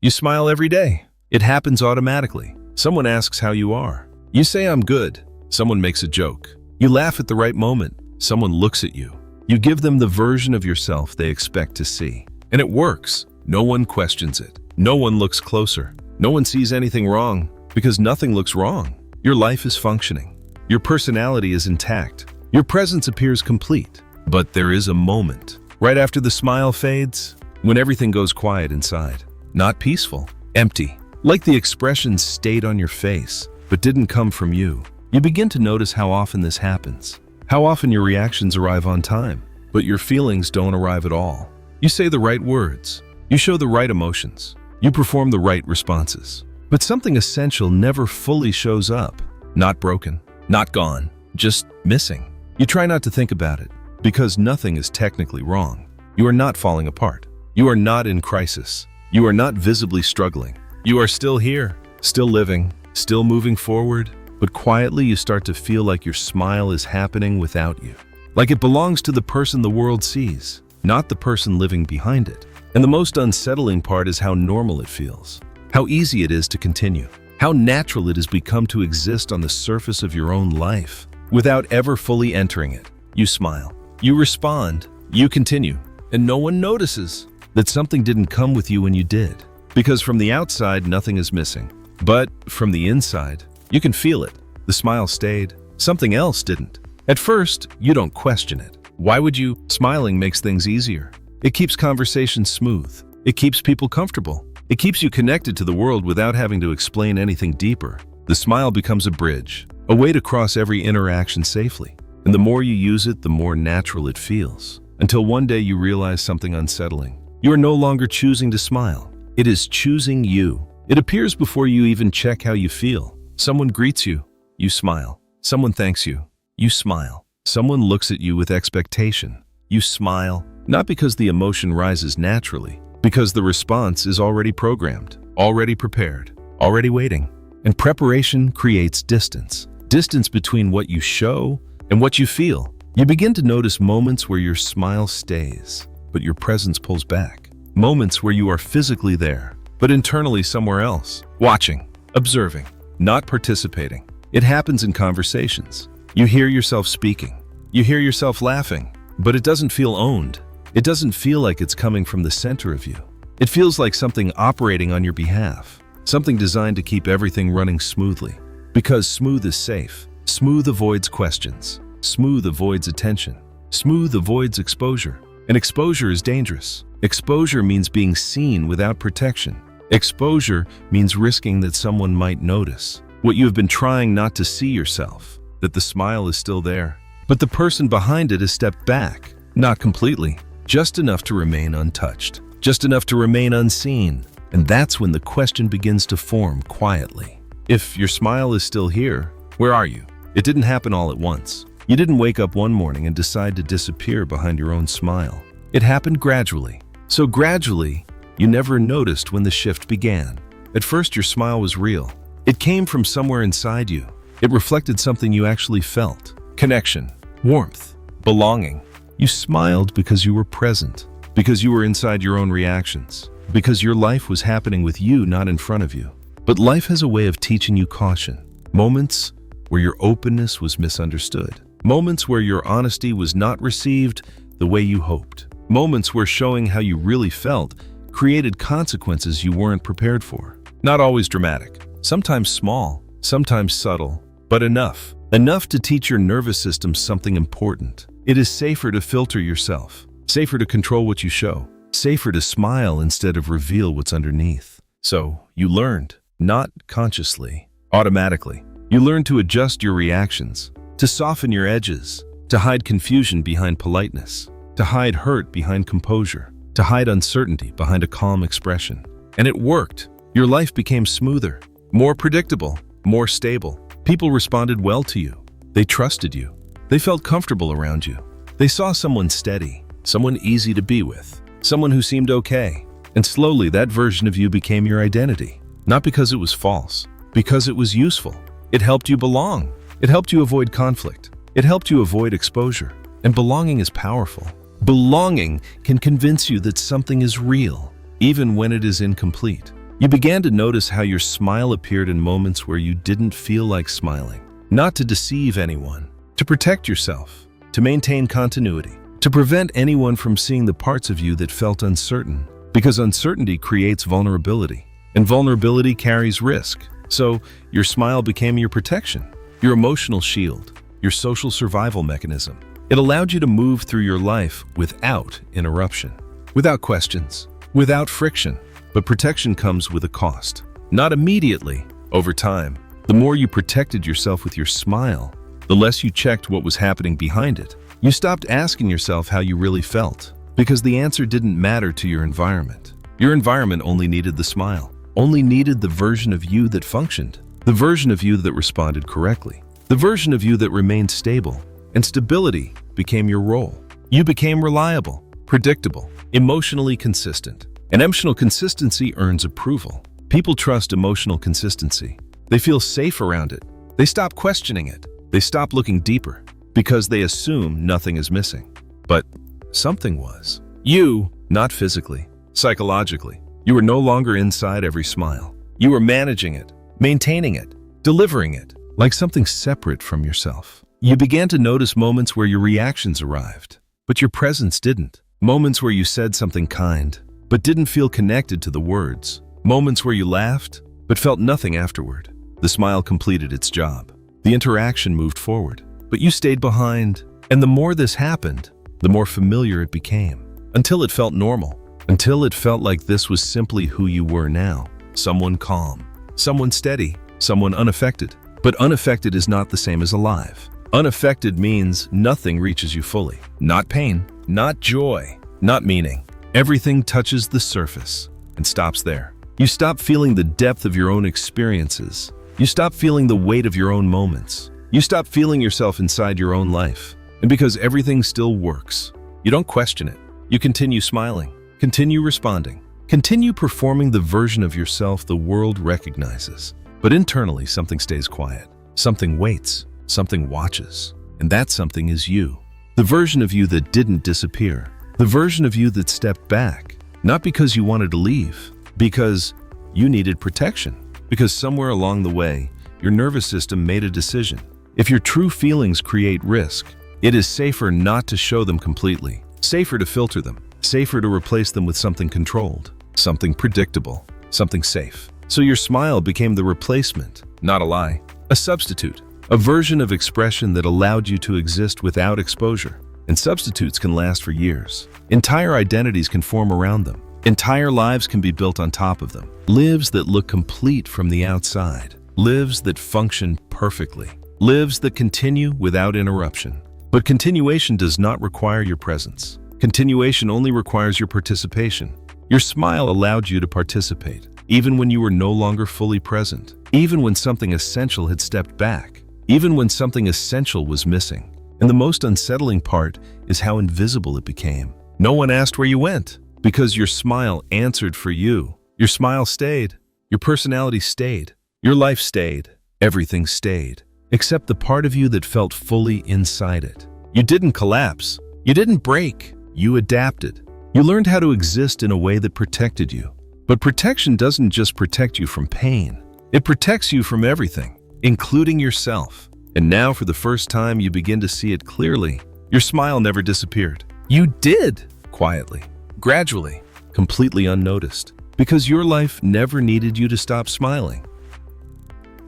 You smile every day. It happens automatically. Someone asks how you are. You say, "I'm good." Someone makes a joke. You laugh at the right moment. Someone looks at you. You give them the version of yourself they expect to see. And it works. No one questions it. No one looks closer. No one sees anything wrong, because nothing looks wrong. Your life is functioning. Your personality is intact. Your presence appears complete. But there is a moment, right after the smile fades, when everything goes quiet inside. Not peaceful, empty. Like the expression stayed on your face, but didn't come from you. You begin to notice how often this happens. How often your reactions arrive on time, but your feelings don't arrive at all. You say the right words. You show the right emotions. You perform the right responses. But something essential never fully shows up. Not broken, not gone, just missing. You try not to think about it, because nothing is technically wrong. You are not falling apart. You are not in crisis. You are not visibly struggling. You are still here, still living, still moving forward, but quietly you start to feel like your smile is happening without you. Like it belongs to the person the world sees, not the person living behind it. And the most unsettling part is how normal it feels. How easy it is to continue. How natural it has become to exist on the surface of your own life, without ever fully entering it. You smile. You respond. You continue. And no one notices that something didn't come with you when you did. Because from the outside, nothing is missing. But from the inside, you can feel it. The smile stayed. Something else didn't. At first, you don't question it. Why would you? Smiling makes things easier. It keeps conversations smooth. It keeps people comfortable. It keeps you connected to the world without having to explain anything deeper. The smile becomes a bridge, a way to cross every interaction safely. And the more you use it, the more natural it feels. Until one day you realize something unsettling. You are no longer choosing to smile. It is choosing you. It appears before you even check how you feel. Someone greets you. You smile. Someone thanks you. You smile. Someone looks at you with expectation. You smile. Not because the emotion rises naturally, because the response is already programmed, already prepared, already waiting. And preparation creates distance. Distance between what you show and what you feel. You begin to notice moments where your smile stays, but your presence pulls back. Moments where you are physically there, but internally somewhere else. Watching, observing, not participating. It happens in conversations. You hear yourself speaking. You hear yourself laughing, but it doesn't feel owned. It doesn't feel like it's coming from the center of you. It feels like something operating on your behalf. Something designed to keep everything running smoothly. Because smooth is safe. Smooth avoids questions. Smooth avoids attention. Smooth avoids exposure. And exposure is dangerous. Exposure means being seen without protection. Exposure means risking that someone might notice what you have been trying not to see yourself, that the smile is still there. But the person behind it has stepped back. Not completely. Just enough to remain untouched. Just enough to remain unseen. And that's when the question begins to form quietly. If your smile is still here, where are you? It didn't happen all at once. You didn't wake up one morning and decide to disappear behind your own smile. It happened gradually. So gradually, you never noticed when the shift began. At first, your smile was real. It came from somewhere inside you. It reflected something you actually felt. Connection, warmth, belonging. You smiled because you were present, because you were inside your own reactions, because your life was happening with you, not in front of you. But life has a way of teaching you caution. Moments where your openness was misunderstood. Moments where your honesty was not received the way you hoped. Moments where showing how you really felt created consequences you weren't prepared for. Not always dramatic, sometimes small, sometimes subtle, but enough. Enough to teach your nervous system something important. It is safer to filter yourself, safer to control what you show, safer to smile instead of reveal what's underneath. So you learned, not consciously, automatically. You learned to adjust your reactions, to soften your edges, to hide confusion behind politeness, to hide hurt behind composure, to hide uncertainty behind a calm expression. And it worked. Your life became smoother, more predictable, more stable. People responded well to you. They trusted you. They felt comfortable around you. They saw someone steady, someone easy to be with, someone who seemed okay. And slowly that version of you became your identity. Not because it was false, because it was useful. It helped you belong. It helped you avoid conflict. It helped you avoid exposure. And belonging is powerful. Belonging can convince you that something is real, even when it is incomplete. You began to notice how your smile appeared in moments where you didn't feel like smiling. Not to deceive anyone, to protect yourself, to maintain continuity, to prevent anyone from seeing the parts of you that felt uncertain, because uncertainty creates vulnerability, and vulnerability carries risk. So your smile became your protection, your emotional shield, your social survival mechanism. It allowed you to move through your life without interruption, without questions, without friction. But protection comes with a cost. Not immediately, over time. The more you protected yourself with your smile, the less you checked what was happening behind it. You stopped asking yourself how you really felt, because the answer didn't matter to your environment. Your environment only needed the smile, only needed the version of you that functioned, the version of you that responded correctly, the version of you that remained stable, and stability became your role. You became reliable, predictable, emotionally consistent. And emotional consistency earns approval. People trust emotional consistency. They feel safe around it. They stop questioning it. They stop looking deeper because they assume nothing is missing. But something was. You, not physically, psychologically. You were no longer inside every smile. You were managing it, maintaining it, delivering it, like something separate from yourself. You began to notice moments where your reactions arrived, but your presence didn't. Moments where you said something kind, but didn't feel connected to the words. Moments where you laughed, but felt nothing afterward. The smile completed its job. The interaction moved forward, but you stayed behind. And the more this happened, the more familiar it became, until it felt normal, until it felt like this was simply who you were now. Someone calm, someone steady, someone unaffected. But unaffected is not the same as alive. Unaffected means nothing reaches you fully. Not pain, not joy, not meaning. Everything touches the surface and stops there. You stop feeling the depth of your own experiences. You stop feeling the weight of your own moments. You stop feeling yourself inside your own life. And because everything still works, you don't question it. You continue smiling, continue responding, continue performing the version of yourself the world recognizes. But internally, something stays quiet. Something waits, something watches. And that something is you. The version of you that didn't disappear. The version of you that stepped back, not because you wanted to leave, because you needed protection. Because somewhere along the way, your nervous system made a decision. If your true feelings create risk, it is safer not to show them completely, safer to filter them, safer to replace them with something controlled, something predictable, something safe. So your smile became the replacement, not a lie, a substitute, a version of expression that allowed you to exist without exposure. And substitutes can last for years. Entire identities can form around them. Entire lives can be built on top of them. Lives that look complete from the outside. Lives that function perfectly. Lives that continue without interruption. But continuation does not require your presence. Continuation only requires your participation. Your smile allowed you to participate, even when you were no longer fully present. Even when something essential had stepped back. Even when something essential was missing. And the most unsettling part is how invisible it became. No one asked where you went, because your smile answered for you. Your smile stayed. Your personality stayed. Your life stayed. Everything stayed, except the part of you that felt fully inside it. You didn't collapse. You didn't break. You adapted. You learned how to exist in a way that protected you. But protection doesn't just protect you from pain. It protects you from everything, including yourself. And now, for the first time, you begin to see it clearly. Your smile never disappeared. You did, quietly, gradually, completely unnoticed, because your life never needed you to stop smiling,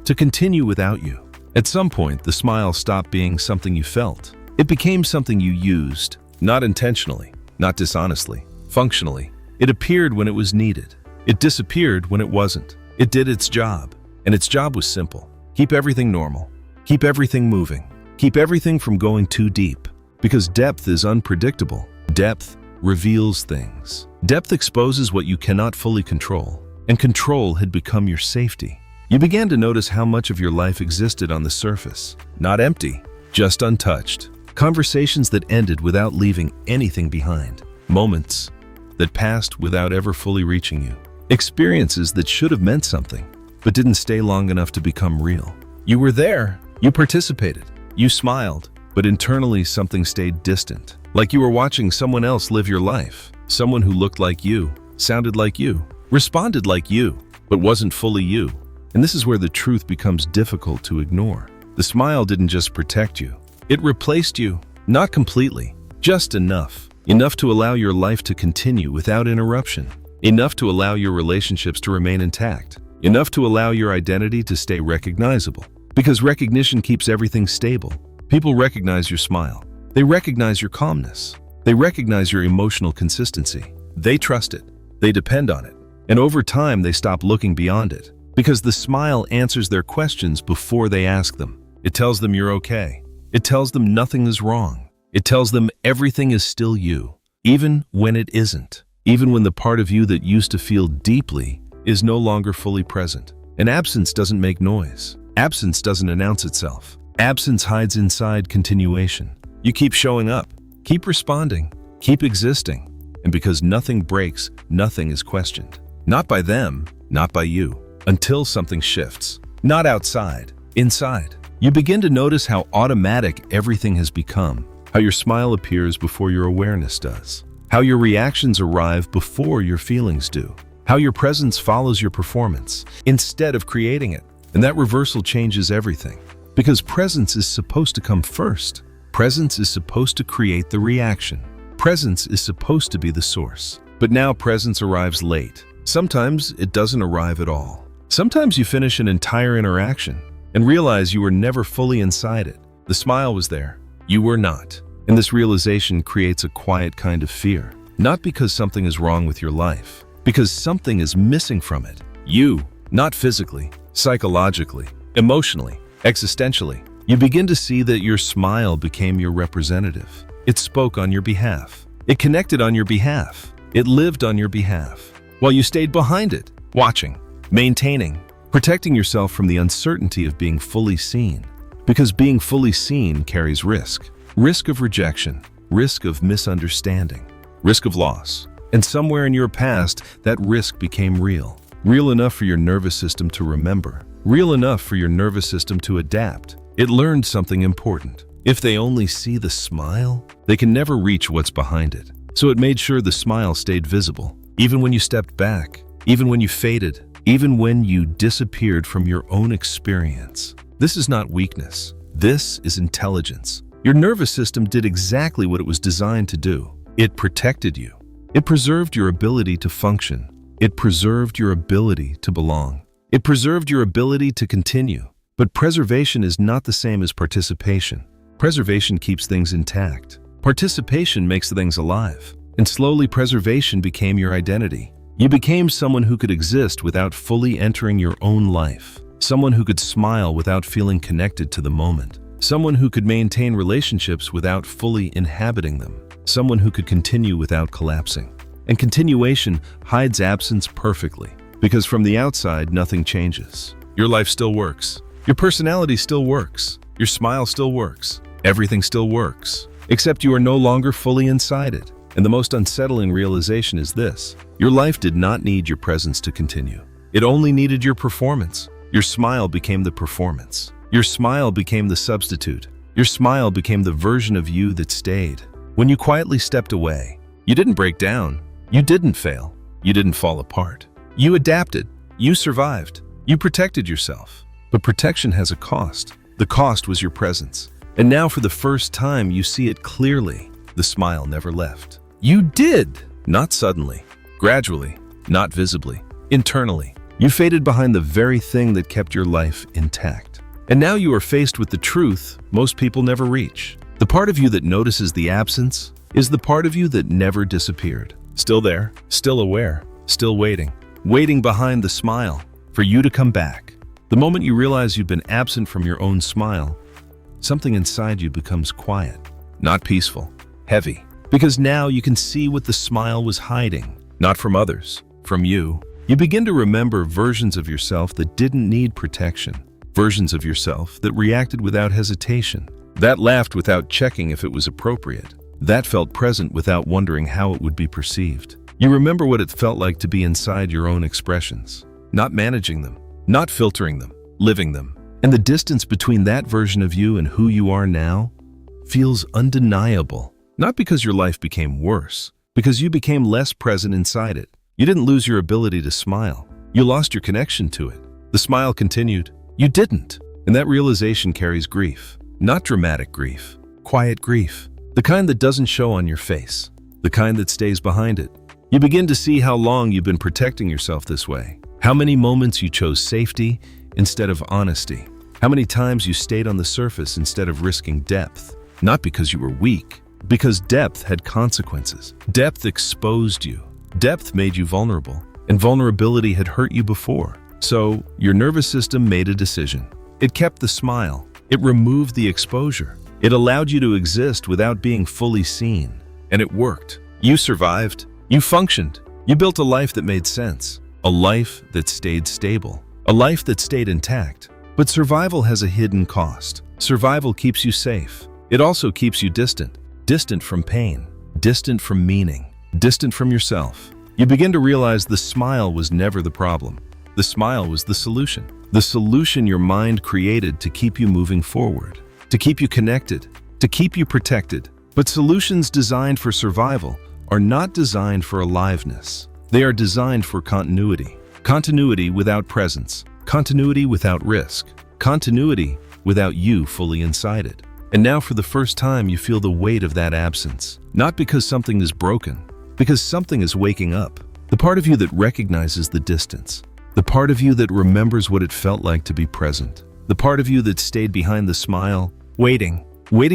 to continue without you. At some point, the smile stopped being something you felt. It became something you used, not intentionally, not dishonestly, functionally. It appeared when it was needed. It disappeared when it wasn't. It did its job, and its job was simple. Keep everything normal. Keep everything moving. Keep everything from going too deep. Because depth is unpredictable. Depth reveals things. Depth exposes what you cannot fully control. And control had become your safety. You began to notice how much of your life existed on the surface. Not empty, just untouched. Conversations that ended without leaving anything behind. Moments that passed without ever fully reaching you. Experiences that should have meant something, but didn't stay long enough to become real. You were there. You participated, you smiled, but internally something stayed distant. Like you were watching someone else live your life. Someone who looked like you, sounded like you, responded like you, but wasn't fully you. And this is where the truth becomes difficult to ignore. The smile didn't just protect you. It replaced you, not completely, just enough. Enough to allow your life to continue without interruption. Enough to allow your relationships to remain intact. Enough to allow your identity to stay recognizable. Because recognition keeps everything stable. People recognize your smile. They recognize your calmness. They recognize your emotional consistency. They trust it. They depend on it. And over time, they stop looking beyond it. Because the smile answers their questions before they ask them. It tells them you're okay. It tells them nothing is wrong. It tells them everything is still you, even when it isn't. Even when the part of you that used to feel deeply is no longer fully present. And absence doesn't make noise. Absence doesn't announce itself. Absence hides inside continuation. You keep showing up, keep responding, keep existing. And because nothing breaks, nothing is questioned. Not by them, not by you, until something shifts. Not outside, inside. You begin to notice how automatic everything has become. How your smile appears before your awareness does. How your reactions arrive before your feelings do. How your presence follows your performance instead of creating it. And that reversal changes everything. Because presence is supposed to come first. Presence is supposed to create the reaction. Presence is supposed to be the source. But now presence arrives late. Sometimes it doesn't arrive at all. Sometimes you finish an entire interaction and realize you were never fully inside it. The smile was there. You were not. And this realization creates a quiet kind of fear. Not because something is wrong with your life, because something is missing from it. You, not physically, psychologically, emotionally, existentially. You begin to see that your smile became your representative. It spoke on your behalf. It connected on your behalf. It lived on your behalf. While you stayed behind it, watching, maintaining, protecting yourself from the uncertainty of being fully seen. Because being fully seen carries risk. Risk of rejection, risk of misunderstanding, risk of loss. And somewhere in your past, that risk became real. Real enough for your nervous system to remember. Real enough for your nervous system to adapt. It learned something important. If they only see the smile, they can never reach what's behind it. So it made sure the smile stayed visible. Even when you stepped back, even when you faded, even when you disappeared from your own experience. This is not weakness. This is intelligence. Your nervous system did exactly what it was designed to do. It protected you. It preserved your ability to function. It preserved your ability to belong. It preserved your ability to continue. But preservation is not the same as participation. Preservation keeps things intact. Participation makes things alive. And slowly preservation became your identity. You became someone who could exist without fully entering your own life. Someone who could smile without feeling connected to the moment. Someone who could maintain relationships without fully inhabiting them. Someone who could continue without collapsing. And continuation hides absence perfectly. Because from the outside, nothing changes. Your life still works. Your personality still works. Your smile still works. Everything still works. Except you are no longer fully inside it. And the most unsettling realization is this. Your life did not need your presence to continue. It only needed your performance. Your smile became the performance. Your smile became the substitute. Your smile became the version of you that stayed. When you quietly stepped away, you didn't break down. You didn't fail. You didn't fall apart. You adapted. You survived. You protected yourself. But protection has a cost. The cost was your presence. And now for the first time, you see it clearly. The smile never left. You did. Not suddenly. Gradually. Not visibly. Internally. You faded behind the very thing that kept your life intact. And now you are faced with the truth most people never reach. The part of you that notices the absence is the part of you that never disappeared. Still there, still aware, still waiting. Waiting behind the smile for you to come back. The moment you realize you've been absent from your own smile, something inside you becomes quiet, not peaceful, heavy. Because now you can see what the smile was hiding, not from others, from you. You begin to remember versions of yourself that didn't need protection, versions of yourself that reacted without hesitation, that laughed without checking if it was appropriate, that felt present without wondering how it would be perceived. You remember what it felt like to be inside your own expressions, not managing them, not filtering them, living them. And the distance between that version of you and who you are now feels undeniable. Not because your life became worse, because you became less present inside it. You didn't lose your ability to smile. You lost your connection to it. The smile continued. You didn't. And that realization carries grief. Not dramatic grief. Quiet grief. The kind that doesn't show on your face. The kind that stays behind it. You begin to see how long you've been protecting yourself this way. How many moments you chose safety instead of honesty. How many times you stayed on the surface instead of risking depth. Not because you were weak, because depth had consequences. Depth exposed you. Depth made you vulnerable, and vulnerability had hurt you before. So your nervous system made a decision. It kept the smile. It removed the exposure. It allowed you to exist without being fully seen. And it worked. You survived. You functioned. You built a life that made sense. A life that stayed stable. A life that stayed intact. But survival has a hidden cost. Survival keeps you safe. It also keeps you distant. Distant from pain. Distant from meaning. Distant from yourself. You begin to realize the smile was never the problem. The smile was the solution. The solution your mind created to keep you moving forward. To keep you connected. To keep you protected. But solutions designed for survival are not designed for aliveness. They are designed for continuity. Continuity without presence. Continuity without risk. Continuity without you fully inside it. And now for the first time you feel the weight of that absence. Not because something is broken, because something is waking up. The part of you that recognizes the distance. The part of you that remembers what it felt like to be present. The part of you that stayed behind the smile, waiting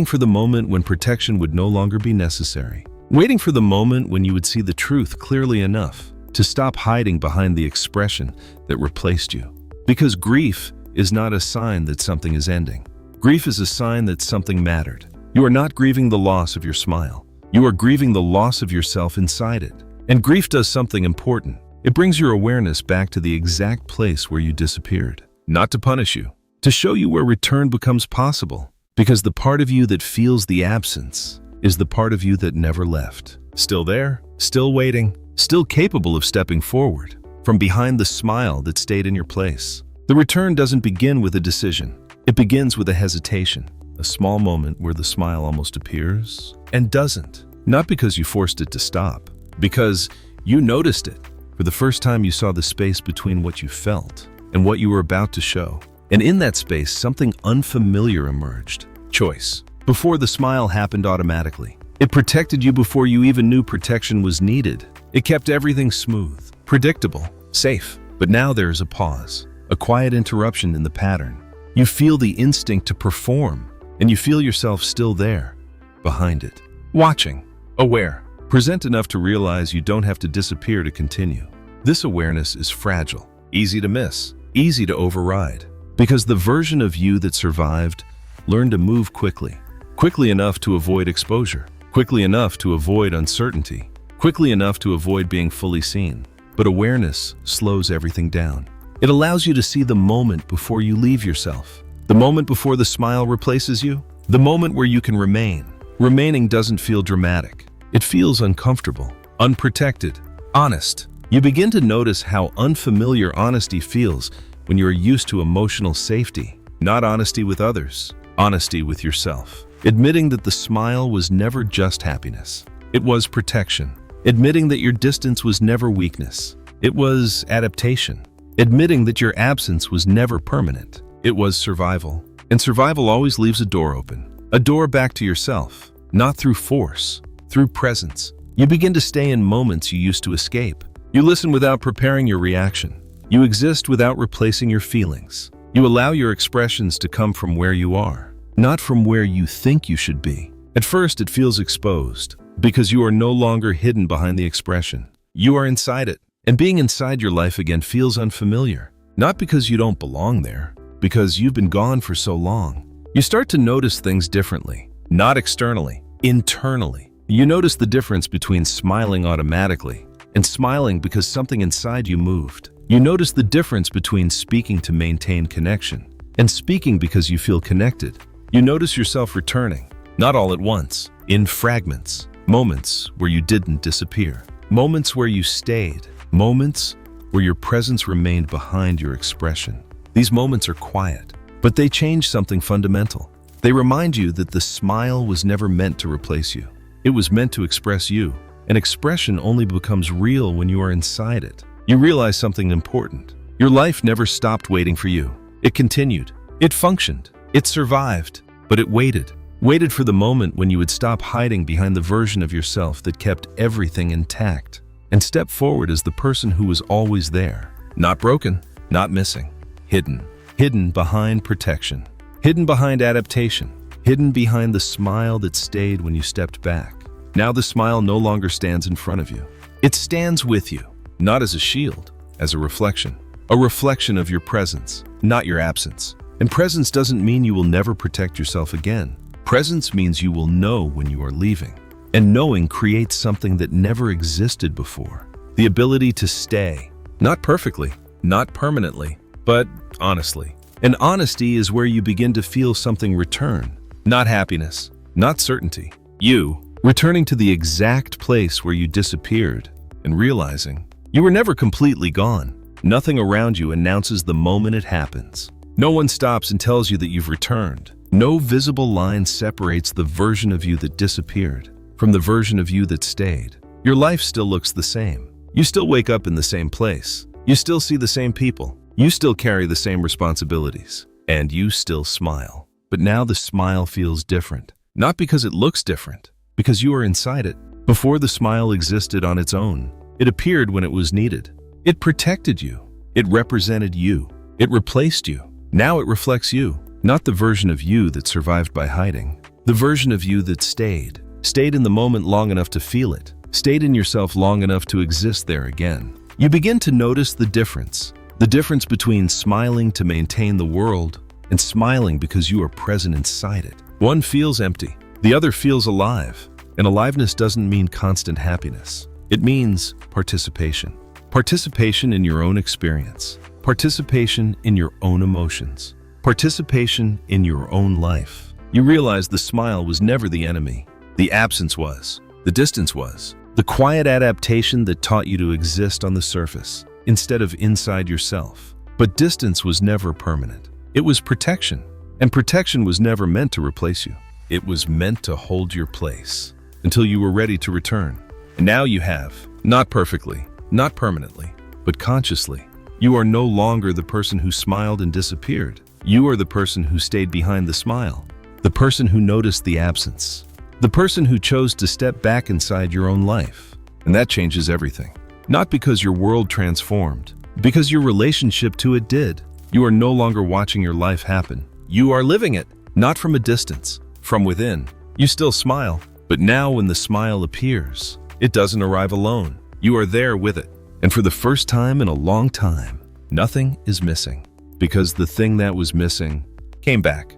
for the moment when protection would no longer be necessary. Waiting for the moment when you would see the truth clearly enough to stop hiding behind the expression that replaced you. Because grief is not a sign that something is ending. Grief is a sign that something mattered. You are not grieving the loss of your smile. You are grieving the loss of yourself inside it. And grief does something important. It brings your awareness back to the exact place where you disappeared. Not to punish you, to show you where return becomes possible. Because the part of you that feels the absence is the part of you that never left. Still there, still waiting, still capable of stepping forward from behind the smile that stayed in your place. The return doesn't begin with a decision. It begins with a hesitation, a small moment where the smile almost appears and doesn't. Not because you forced it to stop, because you noticed it. For the first time, you saw the space between what you felt and what you were about to show. And in that space, something unfamiliar emerged. Choice. Before, the smile happened automatically. It protected you before you even knew protection was needed. It kept everything smooth, predictable, safe. But now there is a pause, a quiet interruption in the pattern. You feel the instinct to perform, and you feel yourself still there, behind it. Watching, aware, present enough to realize you don't have to disappear to continue. This awareness is fragile, easy to miss, easy to override. Because the version of you that survived learned to move quickly. Quickly enough to avoid exposure. Quickly enough to avoid uncertainty. Quickly enough to avoid being fully seen. But awareness slows everything down. It allows you to see the moment before you leave yourself. The moment before the smile replaces you. The moment where you can remain. Remaining doesn't feel dramatic. It feels uncomfortable, unprotected, honest. You begin to notice how unfamiliar honesty feels when you are used to emotional safety. Not honesty with others, honesty with yourself. Admitting that the smile was never just happiness. It was protection. Admitting that your distance was never weakness. It was adaptation. Admitting that your absence was never permanent. It was survival. And survival always leaves a door open. A door back to yourself. Not through force, through presence. You begin to stay in moments you used to escape. You listen without preparing your reaction. You exist without replacing your feelings. You allow your expressions to come from where you are, not from where you think you should be. At first, it feels exposed, because you are no longer hidden behind the expression. You are inside it, and being inside your life again feels unfamiliar. Not because you don't belong there, because you've been gone for so long. You start to notice things differently, not externally, internally. You notice the difference between smiling automatically and smiling because something inside you moved. You notice the difference between speaking to maintain connection and speaking because you feel connected. You notice yourself returning, not all at once, in fragments, moments where you didn't disappear, moments where you stayed, moments where your presence remained behind your expression. These moments are quiet, but they change something fundamental. They remind you that the smile was never meant to replace you. It was meant to express you. An expression only becomes real when you are inside it. you realize something important. Your life never stopped waiting for you. It continued. It functioned. It survived. But it waited. Waited for the moment when you would stop hiding behind the version of yourself that kept everything intact and step forward as the person who was always there. Not broken, not missing. Hidden. Hidden behind protection. Hidden behind adaptation. Hidden behind the smile that stayed when you stepped back. Now the smile no longer stands in front of you. It stands with you, not as a shield, as a reflection. A reflection of your presence, not your absence. And presence doesn't mean you will never protect yourself again. Presence means you will know when you are leaving. And knowing creates something that never existed before. The ability to stay. Not perfectly, not permanently, but honestly. And honesty is where you begin to feel something return. Not happiness, not certainty. You, returning to the exact place where you disappeared and realizing you were never completely gone. Nothing around you announces the moment it happens. No one stops and tells you that you've returned. No visible line separates the version of you that disappeared from the version of you that stayed. Your life still looks the same. You still wake up in the same place. You still see the same people. You still carry the same responsibilities. And you still smile. But now the smile feels different. Not because it looks different, because you are inside it. Before the smile existed on its own, it appeared when it was needed. It protected you. It represented you. It replaced you. Now it reflects you. Not the version of you that survived by hiding. The version of you that stayed. Stayed in the moment long enough to feel it. Stayed in yourself long enough to exist there again. You begin to notice the difference. The difference between smiling to maintain the world and smiling because you are present inside it. One feels empty. The other feels alive. And aliveness doesn't mean constant happiness. It means participation. Participation in your own experience. Participation in your own emotions. Participation in your own life. You realize the smile was never the enemy. The absence was. The distance was. The quiet adaptation that taught you to exist on the surface instead of inside yourself. But distance was never permanent. It was protection. And protection was never meant to replace you. It was meant to hold your place until you were ready to return. And now you have, not perfectly, not permanently, but consciously. You are no longer the person who smiled and disappeared. You are the person who stayed behind the smile. The person who noticed the absence. The person who chose to step back inside your own life. And that changes everything. Not because your world transformed, because your relationship to it did. You are no longer watching your life happen. You are living it, not from a distance, from within. You still smile, but now when the smile appears, it doesn't arrive alone. You are there with it. And for the first time in a long time, nothing is missing. Because the thing that was missing came back.